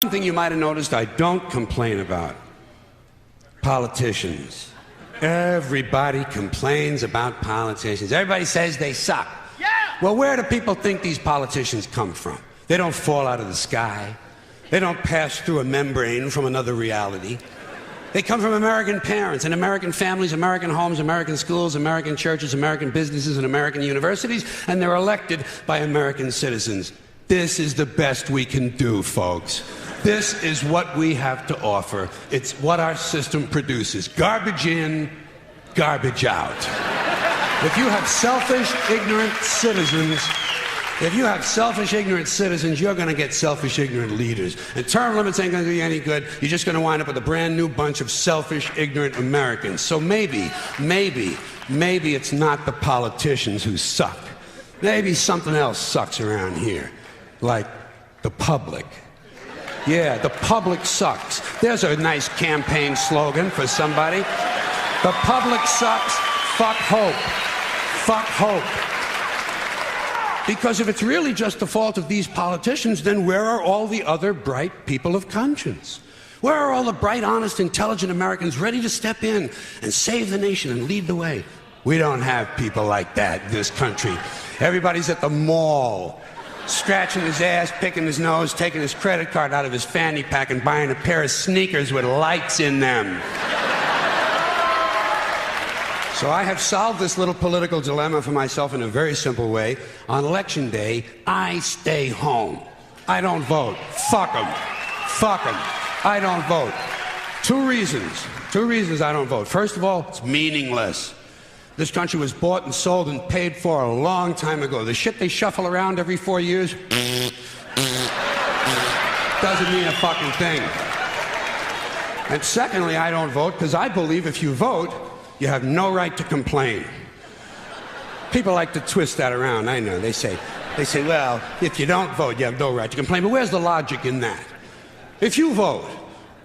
One thing you might have noticed I don't complain about: politicians. Everybody complains about politicians. Everybody says they suck. Yeah! Well, where do people think these politicians come from? They don't fall out of the sky. They don't pass through a membrane from another reality. They come from American parents and American families, American homes, American schools, American churches, American businesses, and American universities, and they're elected by American citizens. This is the best we can do, folks. This is what we have to offer. It's what our system produces. Garbage in, garbage out. If you have selfish, ignorant citizens, you're going to get selfish, ignorant leaders. And term limits ain't going to do you any good. You're just going to wind up with a brand new bunch of selfish, ignorant Americans. So maybe it's not the politicians who suck. Maybe something else sucks around here. Like the public. Yeah, the public sucks. There's a nice campaign slogan for somebody. The public sucks. Fuck hope. Fuck hope. Because if it's really just the fault of these politicians, then where are all the other bright people of conscience? Where are all the bright, honest, intelligent Americans ready to step in and save the nation and lead the way? We don't have people like that in this country. Everybody's at the mall, scratching his ass, picking his nose, taking his credit card out of his fanny pack and buying a pair of sneakers with lights in them. So I have solved this little political dilemma for myself in a very simple way. On election day, I stay home. I don't vote. Fuck them. Fuck them. I don't vote. Two reasons I don't vote. First of all, it's meaningless. This country was bought and sold and paid for a long time ago. The shit they shuffle around every 4 years doesn't mean a fucking thing. And secondly, I don't vote because I believe if you vote, you have no right to complain. People like to twist that around, I know. They say, well, if you don't vote, you have no right to complain. But where's the logic in that? If you vote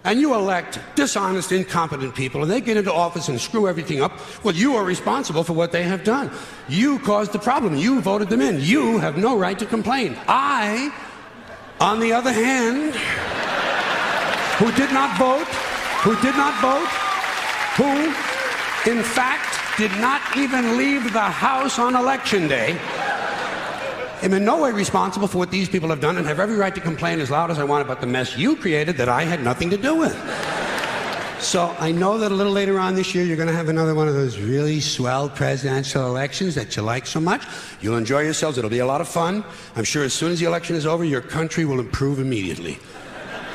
and you elect dishonest, incompetent people and they get into office and screw everything up, well, you are responsible for what they have done. You caused the problem. You voted them in. You have no right to complain. I, on the other hand, who did not vote, who in fact did not even leave the house on election day, am in no way responsible for what these people have done and have every right to complain as loud as I want about the mess you created that I had nothing to do with. So I know that a little later on this year you're going to have another one of those really swell presidential elections that you like so much. You'll enjoy yourselves. It'll be a lot of fun. I'm sure as soon as the election is over, your country will improve immediately.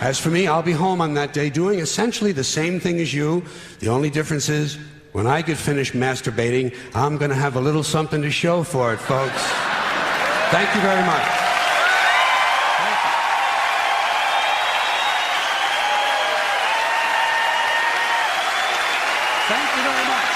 As for me, I'll be home on that day doing essentially the same thing as you. The only difference is, when I get finished masturbating, I'm going to have a little something to show for it, folks. Thank you very much. Thank you very much.